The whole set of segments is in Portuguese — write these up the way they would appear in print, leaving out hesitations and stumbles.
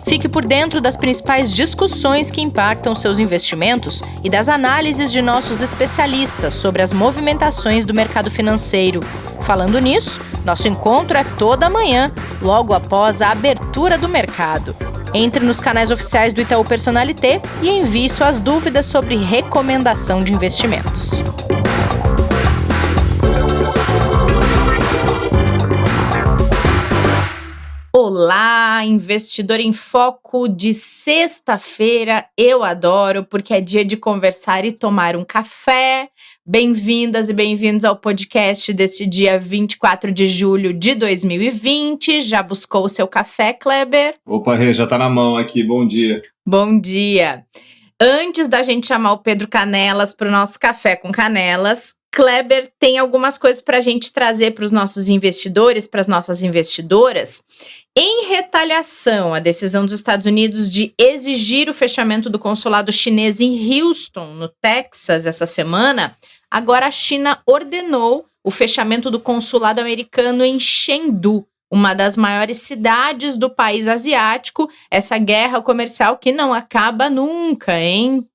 Fique por dentro das principais discussões que impactam seus investimentos e das análises de nossos especialistas sobre as movimentações do mercado financeiro. Falando nisso, nosso encontro é toda manhã, logo após a abertura do mercado. Entre nos canais oficiais do Itaú Personalité e envie suas dúvidas sobre recomendação de investimentos. Olá, investidor em foco de sexta-feira. Eu adoro porque é dia de conversar e tomar um café. Bem-vindas e bem-vindos ao podcast deste dia 24 de julho de 2020. Já buscou o seu café, Kleber? Opa, Rê, já tá na mão aqui. Bom dia. Bom dia. Antes da gente chamar o Pedro Canelas para o nosso Café com Canelas, Kleber tem algumas coisas para a gente trazer para os nossos investidores, para as nossas investidoras. Em retaliação à decisão dos Estados Unidos de exigir o fechamento do consulado chinês em Houston, no Texas, essa semana, agora a China ordenou o fechamento do consulado americano em Chengdu, uma das maiores cidades do país asiático. Essa guerra comercial que não acaba nunca, hein?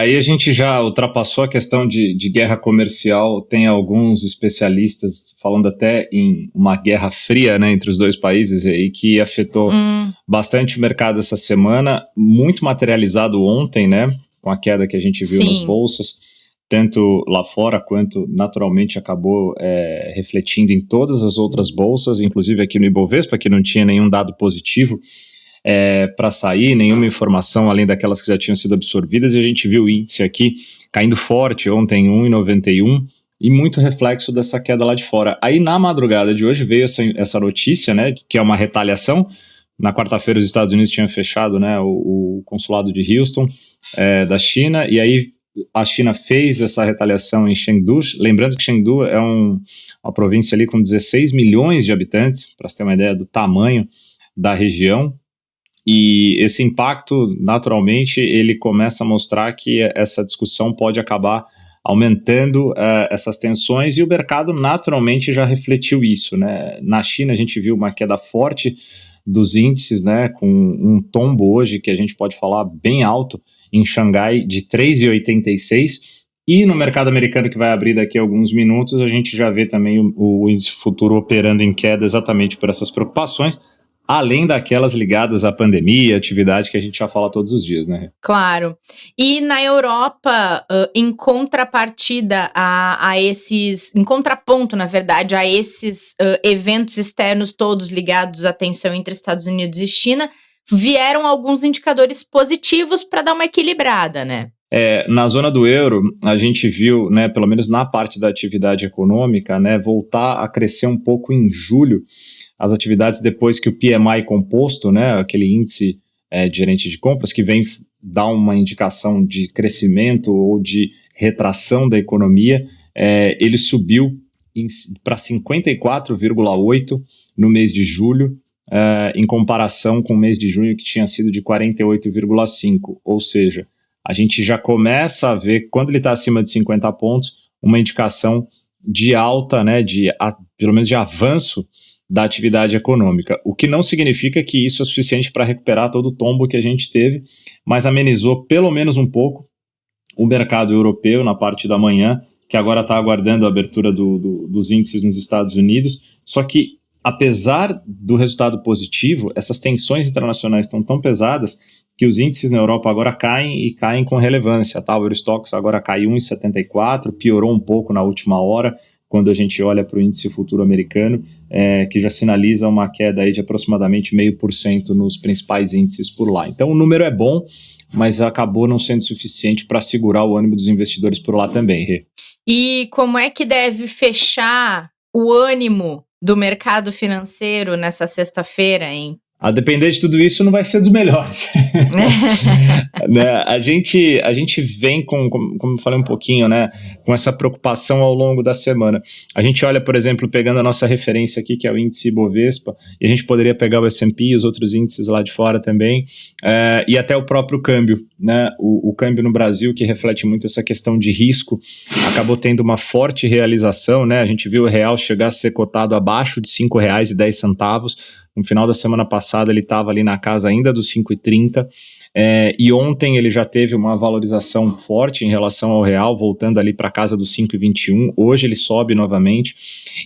Aí a gente já ultrapassou a questão de guerra comercial. Tem alguns especialistas falando até em uma guerra fria, né, entre os dois países aí, que afetou bastante o mercado essa semana, muito materializado ontem, né, com a queda que a gente viu nas bolsas, tanto lá fora quanto naturalmente acabou refletindo em todas as outras bolsas, inclusive aqui no Ibovespa, que não tinha nenhum dado positivo para sair, nenhuma informação além daquelas que já tinham sido absorvidas, e a gente viu o índice aqui caindo forte ontem, 1,91, e muito reflexo dessa queda lá de fora. Aí na madrugada de hoje veio essa notícia, né, que é uma retaliação. Na quarta-feira os Estados Unidos tinham fechado, né, o consulado de Houston da China, e aí a China fez essa retaliação em Chengdu. Lembrando que Chengdu é uma província ali com 16 milhões de habitantes, para você ter uma ideia do tamanho da região. E esse impacto, naturalmente, ele começa a mostrar que essa discussão pode acabar aumentando essas tensões, e o mercado naturalmente já refletiu isso, né? Na China a gente viu uma queda forte dos índices, né, com um tombo hoje que a gente pode falar bem alto em Xangai de 3,86, e no mercado americano, que vai abrir daqui a alguns minutos, a gente já vê também o índice futuro operando em queda exatamente por essas preocupações, além daquelas ligadas à pandemia, atividade que a gente já fala todos os dias, né? Claro. E na Europa, em contrapartida a esses, em contraponto, na verdade, a esses eventos externos todos ligados à tensão entre Estados Unidos e China, vieram alguns indicadores positivos para dar uma equilibrada, né? Na zona do euro, a gente viu, né, pelo menos na parte da atividade econômica, né, voltar a crescer um pouco em julho, as atividades depois que o PMI composto, né, aquele índice de gerente de compras, que vem dar uma indicação de crescimento ou de retração da economia, ele subiu para 54,8 no mês de julho, em comparação com o mês de junho, que tinha sido de 48,5, ou seja, a gente já começa a ver, quando ele está acima de 50 pontos, uma indicação de alta, né, pelo menos de avanço da atividade econômica, o que não significa que isso é suficiente para recuperar todo o tombo que a gente teve, mas amenizou pelo menos um pouco o mercado europeu na parte da manhã, que agora está aguardando a abertura dos índices nos Estados Unidos. Só que, apesar do resultado positivo, essas tensões internacionais estão tão pesadas que os índices na Europa agora caem, e caem com relevância, tá? O Eurostoxx agora caiu 1,74, piorou um pouco na última hora, quando a gente olha para o índice futuro americano, que já sinaliza uma queda aí de aproximadamente 0,5% nos principais índices por lá. Então o número é bom, mas acabou não sendo suficiente para segurar o ânimo dos investidores por lá também, Rê. E como é que deve fechar o ânimo do mercado financeiro nessa sexta-feira, hein? A depender de tudo isso, não vai ser dos melhores. Né? A gente vem como eu falei um pouquinho, né, com essa preocupação ao longo da semana. A gente olha, por exemplo, pegando a nossa referência aqui, que é o índice Ibovespa, e a gente poderia pegar o S&P e os outros índices lá de fora também, e até o próprio câmbio, né? O câmbio no Brasil, que reflete muito essa questão de risco, acabou tendo uma forte realização, né? A gente viu o real chegar a ser cotado abaixo de R$ 5,10, No final da semana passada ele estava ali na casa ainda dos 5,30, e ontem ele já teve uma valorização forte em relação ao real, voltando ali para a casa dos 5,21. Hoje ele sobe novamente.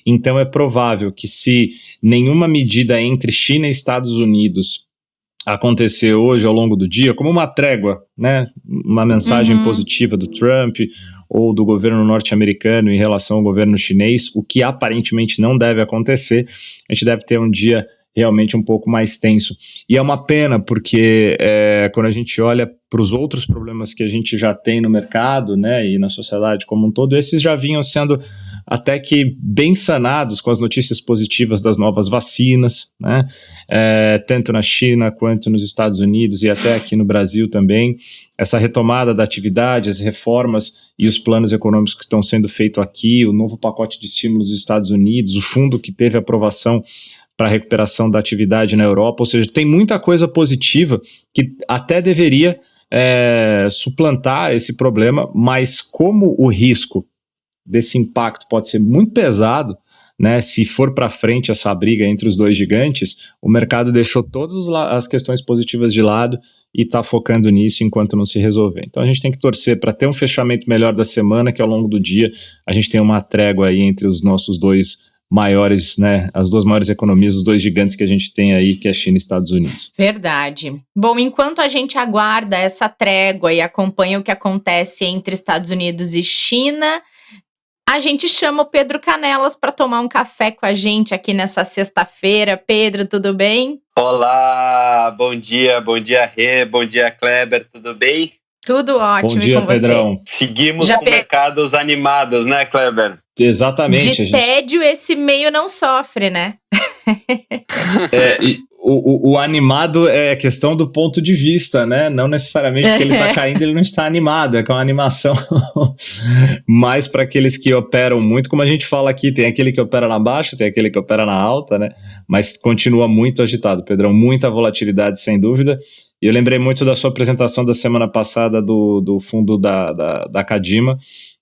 Então é provável que, se nenhuma medida entre China e Estados Unidos acontecer hoje ao longo do dia, como uma trégua, né, uma mensagem positiva do Trump ou do governo norte-americano em relação ao governo chinês, o que aparentemente não deve acontecer, a gente deve ter um dia realmente um pouco mais tenso. E é uma pena, porque quando a gente olha para os outros problemas que a gente já tem no mercado, né, e na sociedade como um todo, esses já vinham sendo até que bem sanados com as notícias positivas das novas vacinas, né, tanto na China quanto nos Estados Unidos e até aqui no Brasil também. Essa retomada da atividade, as reformas e os planos econômicos que estão sendo feitos aqui, o novo pacote de estímulos dos Estados Unidos, o fundo que teve aprovação para a recuperação da atividade na Europa, ou seja, tem muita coisa positiva que até deveria suplantar esse problema, mas como o risco desse impacto pode ser muito pesado, né, se for para frente essa briga entre os dois gigantes, o mercado deixou todas as questões positivas de lado e está focando nisso enquanto não se resolver. Então a gente tem que torcer para ter um fechamento melhor da semana, que ao longo do dia a gente tem uma trégua aí entre os nossos dois maiores, né, as duas maiores economias, os dois gigantes que a gente tem aí, que é China e Estados Unidos. Verdade. Bom, enquanto a gente aguarda essa trégua e acompanha o que acontece entre Estados Unidos e China, a gente chama o Pedro Canelas para tomar um café com a gente aqui nessa sexta-feira. Pedro, tudo bem? Olá, bom dia Rê, bom dia Kleber, tudo bem? Tudo ótimo. Bom dia, e com Pedrão. você? Seguimos com mercados animados, né, Kleber? Exatamente. De tédio, esse meio não sofre, né? O animado é questão do ponto de vista, né? Não necessariamente porque ele está caindo, ele não está animado, é com uma animação mais para aqueles que operam muito, como a gente fala aqui, tem aquele que opera na baixa, tem aquele que opera na alta, né? Mas continua muito agitado, Pedrão, muita volatilidade, sem dúvida. E eu lembrei muito da sua apresentação da semana passada do fundo da Cadima,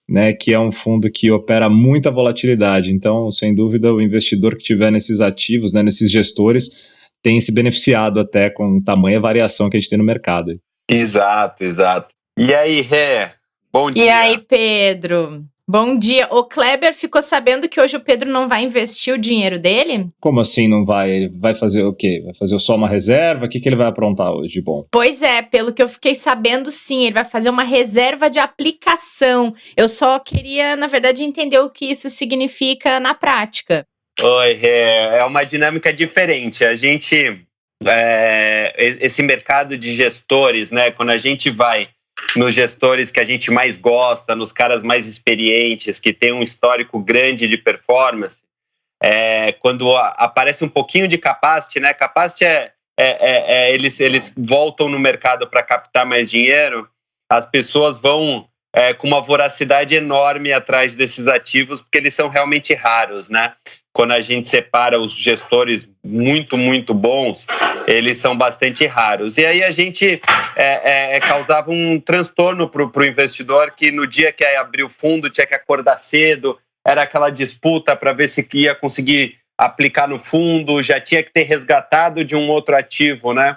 né, que é um fundo que opera muita volatilidade. Então, sem dúvida, o investidor que tiver nesses ativos, né, nesses gestores, tem se beneficiado até com tamanha variação que a gente tem no mercado. Exato. E aí, Rê? Bom dia. E aí, Pedro? Bom dia. O Kleber ficou sabendo que hoje o Pedro não vai investir o dinheiro dele? Como assim não vai? Ele vai fazer o quê? Vai fazer só uma reserva? O que ele vai aprontar hoje de bom? Pois é, pelo que eu fiquei sabendo, sim, ele vai fazer uma reserva de aplicação. Eu só queria, na verdade, entender o que isso significa na prática. Oi, Rê. É uma dinâmica diferente. A gente, esse mercado de gestores, né, quando a gente vai nos gestores que a gente mais gosta, nos caras mais experientes, que tem um histórico grande de performance, quando aparece um pouquinho de capacity, né? Capacity eles voltam no mercado para captar mais dinheiro, as pessoas vão com uma voracidade enorme atrás desses ativos, porque eles são realmente raros, né? Quando a gente separa os gestores muito, muito bons, eles são bastante raros. E aí a gente causava um transtorno para o investidor, que no dia que ia abrir o fundo tinha que acordar cedo, era aquela disputa para ver se ia conseguir aplicar no fundo, já tinha que ter resgatado de um outro ativo, né?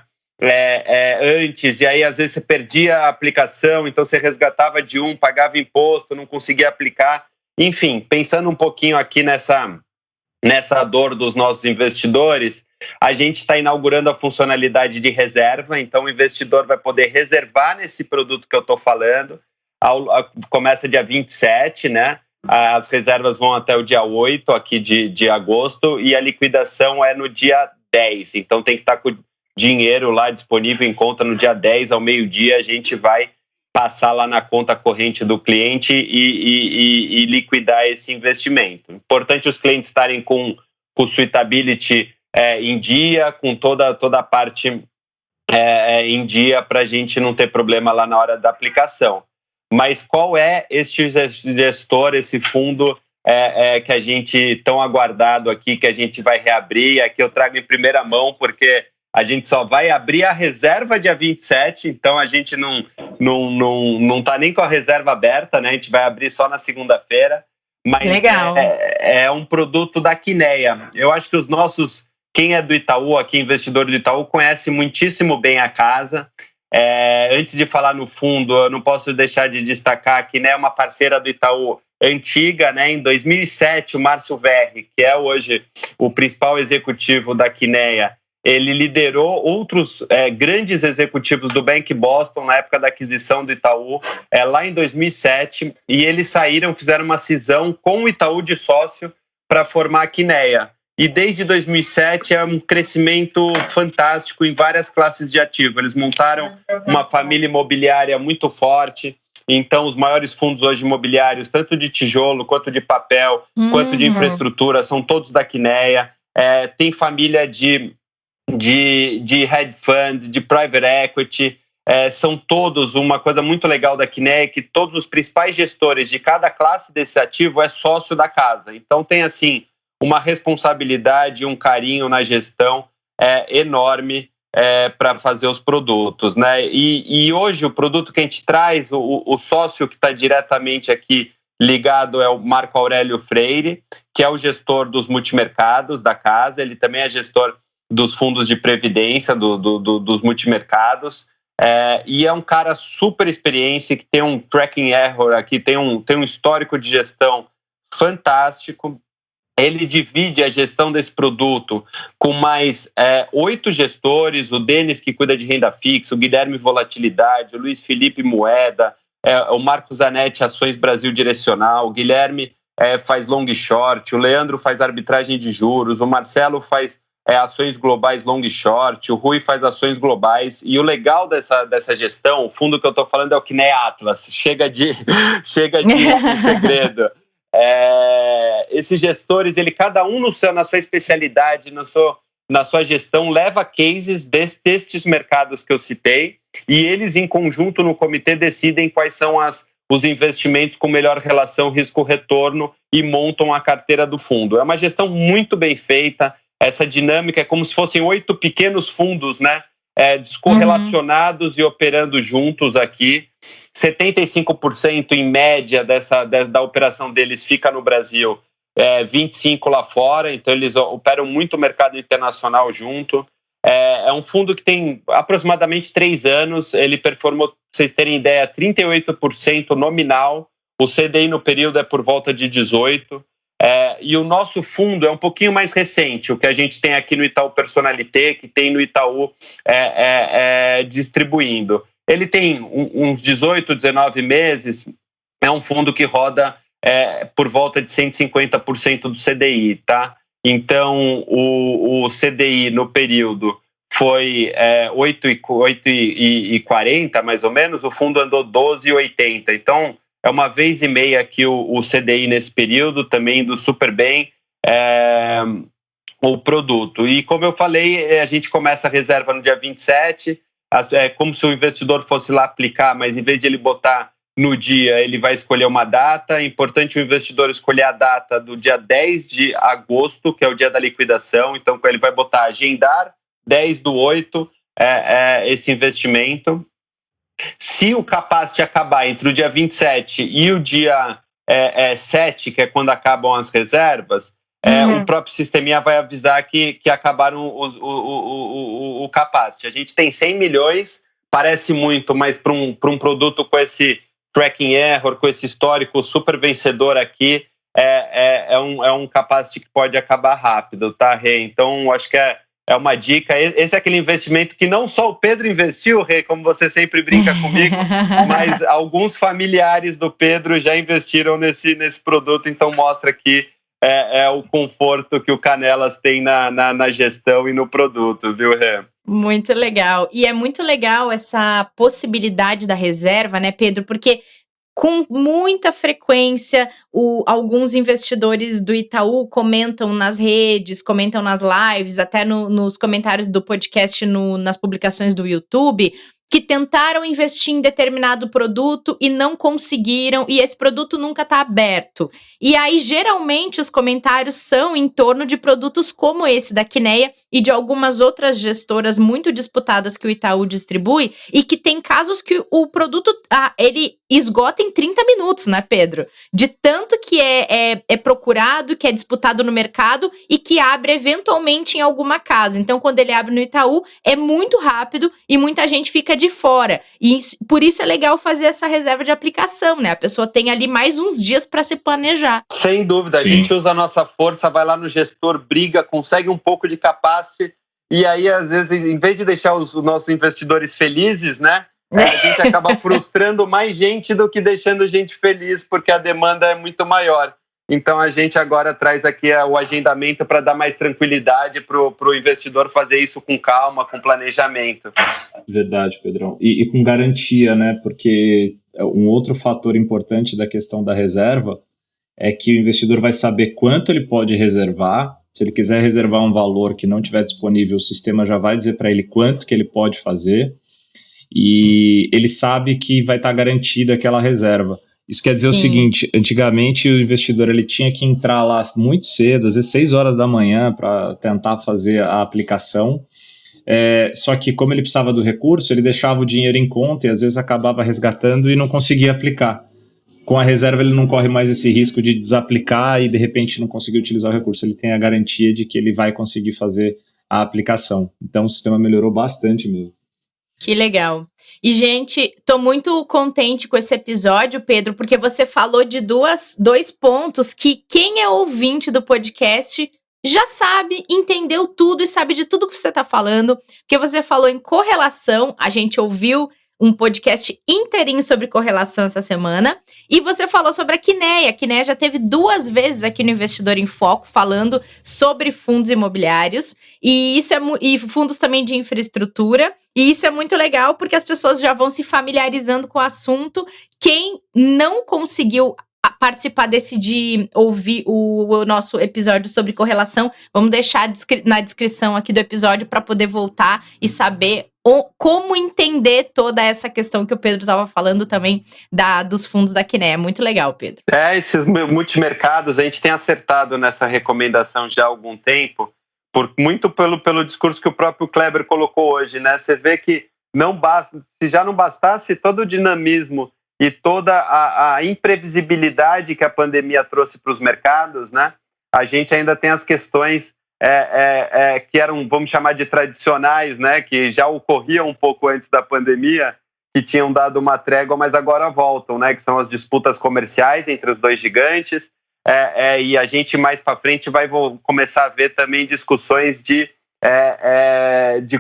Antes, e aí às vezes você perdia a aplicação, então você resgatava de um, pagava imposto, não conseguia aplicar. Enfim, pensando um pouquinho aqui nessa dor dos nossos investidores, a gente está inaugurando a funcionalidade de reserva, então o investidor vai poder reservar nesse produto que eu estou falando, começa dia 27, né? As reservas vão até o dia 8 aqui de agosto e a liquidação é no dia 10, então tem que estar com o dinheiro lá disponível em conta no dia 10 ao meio-dia, a gente vai passar lá na conta corrente do cliente e liquidar esse investimento. Importante os clientes estarem com o suitability em dia, com toda a parte em dia, para a gente não ter problema lá na hora da aplicação. Mas qual é este gestor, esse fundo que a gente tão aguardado aqui, que a gente vai reabrir? Aqui eu trago em primeira mão, porque a gente só vai abrir a reserva dia 27, então a gente não está nem com a reserva aberta, né? A gente vai abrir só na segunda-feira. Mas legal. É um produto da Quineia. Eu acho que os nossos quem é do Itaú, aqui investidor do Itaú, conhece muitíssimo bem a casa. Antes de falar no fundo, eu não posso deixar de destacar que, né, é uma parceira do Itaú antiga, né? Em 2007, o Márcio Verri, que é hoje o principal executivo da Kinea, ele liderou outros grandes executivos do Bank Boston na época da aquisição do Itaú, lá em 2007, e eles fizeram uma cisão com o Itaú de sócio para formar a Kinea. E desde 2007 é um crescimento fantástico em várias classes de ativo. Eles montaram uma família imobiliária muito forte. Então, os maiores fundos hoje imobiliários, tanto de tijolo, quanto de papel, quanto de infraestrutura, são todos da Kinea. Tem família de hedge fund, de private equity. São todos, uma coisa muito legal da Kinea é que todos os principais gestores de cada classe desse ativo é sócio da casa. Então, tem, assim, uma responsabilidade e um carinho na gestão enorme para fazer os produtos, né? E hoje o produto que a gente traz, o sócio que está diretamente aqui ligado é o Marco Aurélio Freire, que é o gestor dos multimercados da casa. Ele também é gestor dos fundos de previdência, dos multimercados, e é um cara super experiente, que tem um tracking error aqui, tem um histórico de gestão fantástico. Ele divide a gestão desse produto com mais 8 gestores, o Denis, que cuida de renda fixa, o Guilherme Volatilidade, o Luiz Felipe Moeda, o Marcos Zanetti, Ações Brasil Direcional, o Guilherme faz long e short, o Leandro faz arbitragem de juros, o Marcelo faz ações globais long e short, o Rui faz ações globais. E o legal dessa gestão, o fundo que eu estou falando é o Kinea Atlas, chega de segredo. Esses gestores, cada um na sua especialidade, na sua gestão, leva cases destes mercados que eu citei, e eles em conjunto no comitê decidem quais são os investimentos com melhor relação risco-retorno e montam a carteira do fundo. É uma gestão muito bem feita. Essa dinâmica é como se fossem 8 pequenos fundos, né? Descorrelacionados e operando juntos aqui. 75% em média da operação deles fica no Brasil, 25% lá fora, então eles operam muito o mercado internacional junto. É um fundo que tem aproximadamente 3 anos, ele performou, pra vocês terem ideia, 38% nominal, o CDI no período é por volta de 18%. E o nosso fundo é um pouquinho mais recente, o que a gente tem aqui no Itaú Personalité, que tem no Itaú distribuindo. Ele tem uns 18, 19 meses, é um fundo que roda por volta de 150% do CDI, tá? Então, o CDI no período foi 8,40 mais ou menos, o fundo andou 12,80. Então, é uma vez e meia aqui o CDI nesse período, também indo super bem o produto. E como eu falei, a gente começa a reserva no dia 27, é como se o investidor fosse lá aplicar, mas em vez de ele botar no dia, ele vai escolher uma data. É importante o investidor escolher a data do dia 10 de agosto, que é o dia da liquidação. Então, ele vai botar agendar 10/8 esse investimento. Se o capacity acabar entre o dia 27 e o dia 7, que é quando acabam as reservas, o próprio sisteminha vai avisar que acabaram o capacity. A gente tem 100 milhões, parece muito, mas para um produto com esse tracking error, com esse histórico super vencedor aqui, é um capacity que pode acabar rápido, tá, Rê? Então, acho que é uma dica. Esse é aquele investimento que não só o Pedro investiu, Rê, como você sempre brinca comigo, mas alguns familiares do Pedro já investiram nesse produto, então mostra que o conforto que o Canelas tem na gestão e no produto, viu, Rê? Muito legal. E é muito legal essa possibilidade da reserva, né, Pedro? Porque com muita frequência, alguns investidores do Itaú comentam nas redes, comentam nas lives, até nos comentários do podcast, nas publicações do YouTube, que tentaram investir em determinado produto e não conseguiram, e esse produto nunca está aberto. E aí, geralmente, os comentários são em torno de produtos como esse da Kinea e de algumas outras gestoras muito disputadas que o Itaú distribui, e que tem casos que o produto ele esgota em 30 minutos, né, Pedro? De tanto que é procurado, que é disputado no mercado e que abre eventualmente em alguma casa. Então, quando ele abre no Itaú, é muito rápido e muita gente fica de fora. E por isso é legal fazer essa reserva de aplicação, né? A pessoa tem ali mais uns dias para se planejar. Sem dúvida, Sim. A gente usa a nossa força, vai lá no gestor, briga, consegue um pouco de capacity, e aí, às vezes, em vez de deixar os nossos investidores felizes, né? A gente acaba frustrando mais gente do que deixando gente feliz, porque a demanda é muito maior. Então, a gente agora traz aqui o agendamento para dar mais tranquilidade para o investidor fazer isso com calma, com planejamento. Verdade, Pedrão. E com garantia, né? Porque um outro fator importante da questão da reserva é que o investidor vai saber quanto ele pode reservar. Se ele quiser reservar um valor que não estiver disponível, o sistema já vai dizer para ele quanto que ele pode fazer. E ele sabe que vai estar garantida aquela reserva. Isso quer dizer Sim. o seguinte, antigamente o investidor ele tinha que entrar lá muito cedo, às vezes 6 horas da manhã, para tentar fazer a aplicação, só que como ele precisava do recurso, ele deixava o dinheiro em conta e às vezes acabava resgatando e não conseguia aplicar. Com a reserva ele não corre mais esse risco de desaplicar e de repente não conseguir utilizar o recurso, ele tem a garantia de que ele vai conseguir fazer a aplicação. Então o sistema melhorou bastante mesmo. Que legal. E, gente, tô muito contente com esse episódio, Pedro, porque você falou de dois pontos que quem é ouvinte do podcast já sabe, entendeu tudo e sabe de tudo que você tá falando, porque você falou em correlação, a gente ouviu um podcast inteirinho sobre correlação essa semana, e você falou sobre a Kinea. A Kinea já teve 2 vezes aqui no Investidor em Foco falando sobre fundos imobiliários, e fundos também de infraestrutura, e isso é muito legal porque as pessoas já vão se familiarizando com o assunto. Quem não conseguiu participar de ouvir o nosso episódio sobre correlação, vamos deixar na descrição aqui do episódio para poder voltar e saber como entender toda essa questão que o Pedro estava falando também dos fundos da Kinea. Muito legal, Pedro. Esses multimercados, a gente tem acertado nessa recomendação já há algum tempo, muito pelo discurso que o próprio Kleber colocou hoje, né? Você vê que não basta, se já não bastasse todo o dinamismo e toda a imprevisibilidade que a pandemia trouxe para os mercados, né? A gente ainda tem as questões que eram, vamos chamar de tradicionais, né? Que já ocorriam um pouco antes da pandemia, que tinham dado uma trégua, mas agora voltam, né? Que são as disputas comerciais entre os dois gigantes, e a gente mais para frente vai começar a ver também discussões de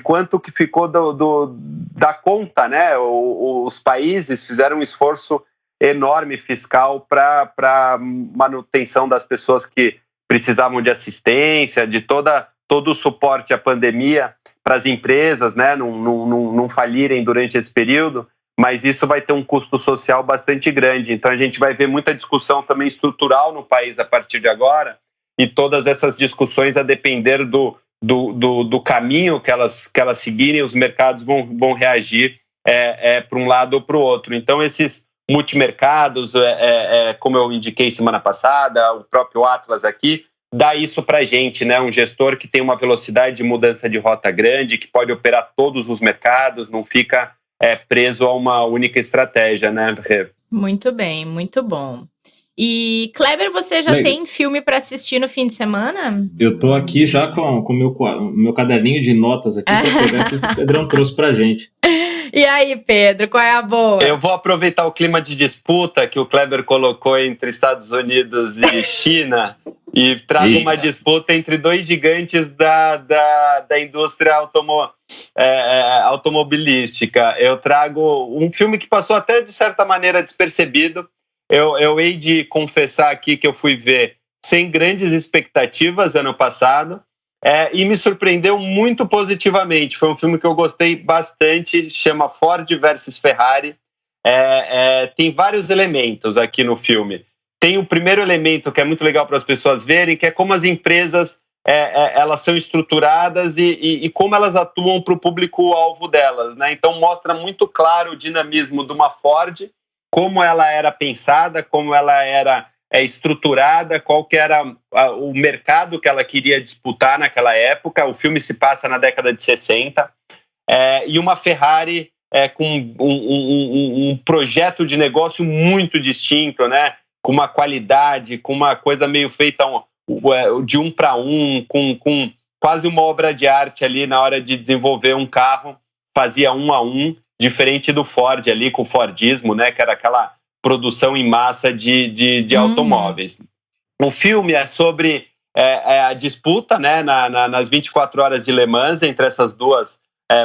quanto que ficou da conta, né? Os países fizeram um esforço enorme fiscal para manutenção das pessoas que precisavam de assistência, de todo o suporte à pandemia para as empresas, né? Não falirem durante esse período, mas isso vai ter um custo social bastante grande. Então a gente vai ver muita discussão também estrutural no país a partir de agora, e todas essas discussões a depender do caminho que elas seguirem, os mercados vão reagir para um lado ou para o outro. Então, esses multimercados, como eu indiquei semana passada, o próprio Atlas aqui, dá isso para a gente, né? Um gestor que tem uma velocidade de mudança de rota grande, que pode operar todos os mercados, não fica preso a uma única estratégia, né? Muito bem, muito bom. E, Kleber, você já tem filme para assistir no fim de semana? Eu tô aqui já com o meu caderninho de notas aqui para pegar que o Pedrão trouxe pra gente. E aí, Pedro, qual é a boa? Eu vou aproveitar o clima de disputa que o Kleber colocou entre Estados Unidos e China e trago uma disputa entre 2 gigantes da indústria automobilística. Eu trago um filme que passou até de certa maneira despercebido. Eu hei de confessar aqui que eu fui ver sem grandes expectativas ano passado, e me surpreendeu muito positivamente. Foi um filme que eu gostei bastante, chama Ford versus Ferrari. Tem vários elementos aqui no filme. Tem o primeiro elemento que é muito legal para as pessoas verem, que é como as empresas elas são estruturadas e como elas atuam para o público-alvo delas, né? Então mostra muito claro o dinamismo de uma Ford, como ela era pensada, como ela era estruturada, qual que era o mercado que ela queria disputar naquela época. O filme se passa na década de 60, e uma Ferrari com um projeto de negócio muito distinto, né? Com uma qualidade, com uma coisa meio feita de um para um, com quase uma obra de arte ali na hora de desenvolver um carro, fazia 1 a 1, diferente do Ford ali, com o Fordismo, né, que era aquela produção em massa de automóveis. O filme é sobre a disputa, né, nas 24 horas de Le Mans entre essas duas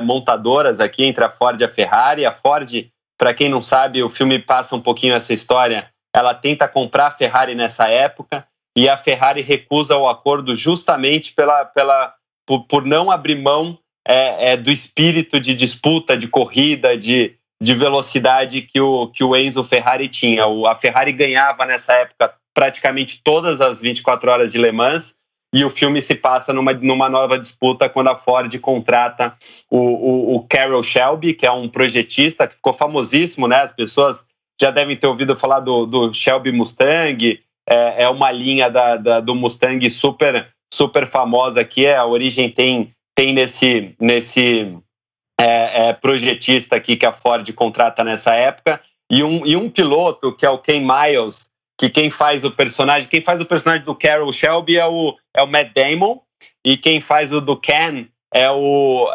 montadoras aqui, entre a Ford e a Ferrari. A Ford, para quem não sabe, o filme passa um pouquinho essa história, ela tenta comprar a Ferrari nessa época, e a Ferrari recusa o acordo justamente por não abrir mão do espírito de disputa, de corrida, de velocidade que o Enzo Ferrari tinha. A Ferrari ganhava nessa época praticamente todas as 24 horas de Le Mans, e o filme se passa numa nova disputa quando a Ford contrata o Carroll Shelby, que é um projetista que ficou famosíssimo, né? As pessoas já devem ter ouvido falar do Shelby Mustang. É uma linha do Mustang super, super famosa aqui. A origem tem nesse projetista aqui que a Ford contrata nessa época, e um piloto que é o Ken Miles, que quem faz o personagem do Carroll Shelby é o Matt Damon, e quem faz o do Ken é o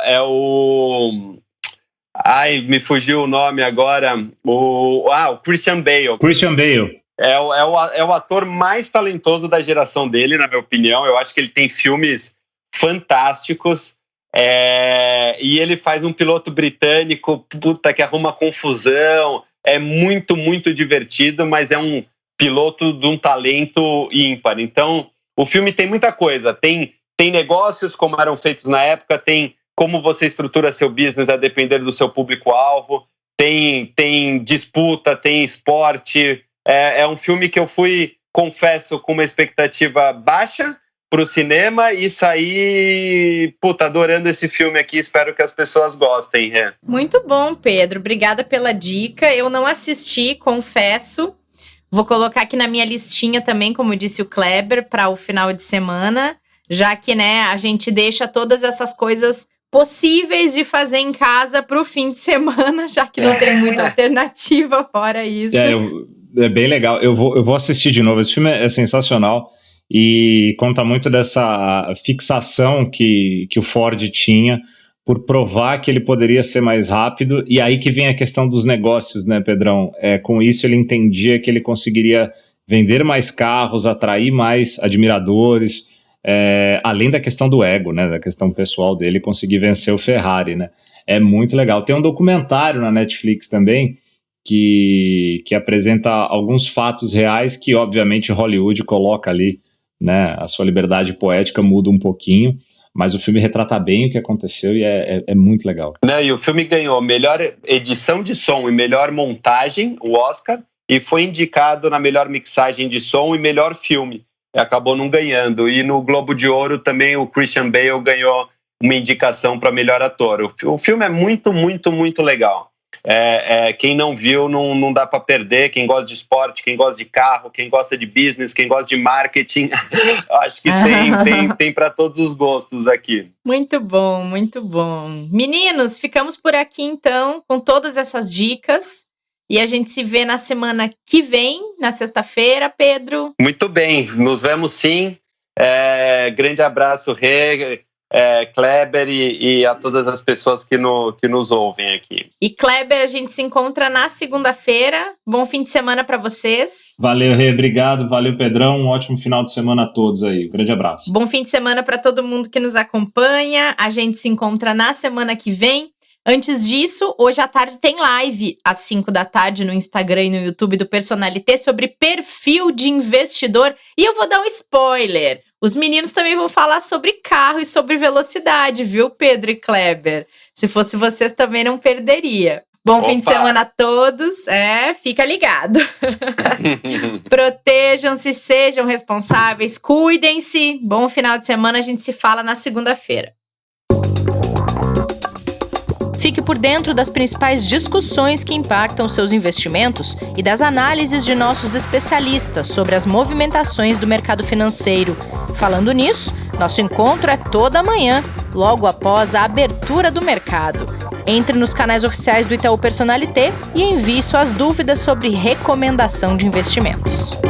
ai, me fugiu o nome agora, o Christian Bale. Christian Bale. É o ator mais talentoso da geração dele, na minha opinião. Eu acho que ele tem filmes fantásticos, e ele faz um piloto britânico, que arruma confusão. É muito, muito divertido, mas é um piloto de um talento ímpar. Então, o filme tem muita coisa. Tem negócios como eram feitos na época, tem como você estrutura seu business a depender do seu público-alvo, tem disputa, tem esporte. É um filme que eu fui, confesso, com uma expectativa baixa para o cinema e saí, adorando esse filme aqui. Espero que as pessoas gostem. Muito bom, Pedro. Obrigada pela dica. Eu não assisti, confesso. Vou colocar aqui na minha listinha também, como disse o Kleber, para o final de semana, já que, né, a gente deixa todas essas coisas possíveis de fazer em casa para o fim de semana, já que não tem muita alternativa fora isso. É bem legal. Eu vou assistir de novo. Esse filme é sensacional e conta muito dessa fixação que o Ford tinha por provar que ele poderia ser mais rápido. E aí que vem a questão dos negócios, né, Pedrão? Com isso ele entendia que ele conseguiria vender mais carros, atrair mais admiradores, além da questão do ego, né, da questão pessoal dele, conseguir vencer o Ferrari, né? É muito legal. Tem um documentário na Netflix também, que apresenta alguns fatos reais que, obviamente, Hollywood coloca ali, né? A sua liberdade poética muda um pouquinho, mas o filme retrata bem o que aconteceu e é muito legal. E o filme ganhou melhor edição de som e melhor montagem, o Oscar, e foi indicado na melhor mixagem de som e melhor filme. Acabou não ganhando. E no Globo de Ouro também o Christian Bale ganhou uma indicação para melhor ator. O filme é muito, muito, muito legal. Quem não viu, não dá para perder. Quem gosta de esporte, quem gosta de carro, quem gosta de business, quem gosta de marketing, acho que tem para todos os gostos aqui. Muito bom, muito bom. Meninos, ficamos por aqui então com todas essas dicas e a gente se vê na semana que vem, na sexta-feira, Pedro. Muito bem, nos vemos sim. Grande abraço, Rê, Kleber e a todas as pessoas que nos ouvem aqui. E Kleber, a gente se encontra na segunda-feira. Bom fim de semana para vocês. Valeu, Rê, obrigado. Valeu, Pedrão. Um ótimo final de semana a todos aí. Um grande abraço. Bom fim de semana para todo mundo que nos acompanha. A gente se encontra na semana que vem. Antes disso, hoje à tarde tem live às 5 da tarde no Instagram e no YouTube do Personalité sobre perfil de investidor. E eu vou dar um spoiler. Os meninos também vão falar sobre carro e sobre velocidade, viu, Pedro e Kleber? Se fosse vocês, também não perderia. Bom fim de semana a todos. Fica ligado. Protejam-se, sejam responsáveis, cuidem-se. Bom final de semana, a gente se fala na segunda-feira. Fique por dentro das principais discussões que impactam seus investimentos e das análises de nossos especialistas sobre as movimentações do mercado financeiro. Falando nisso, nosso encontro é toda manhã, logo após a abertura do mercado. Entre nos canais oficiais do Itaú Personalité e envie suas dúvidas sobre recomendação de investimentos.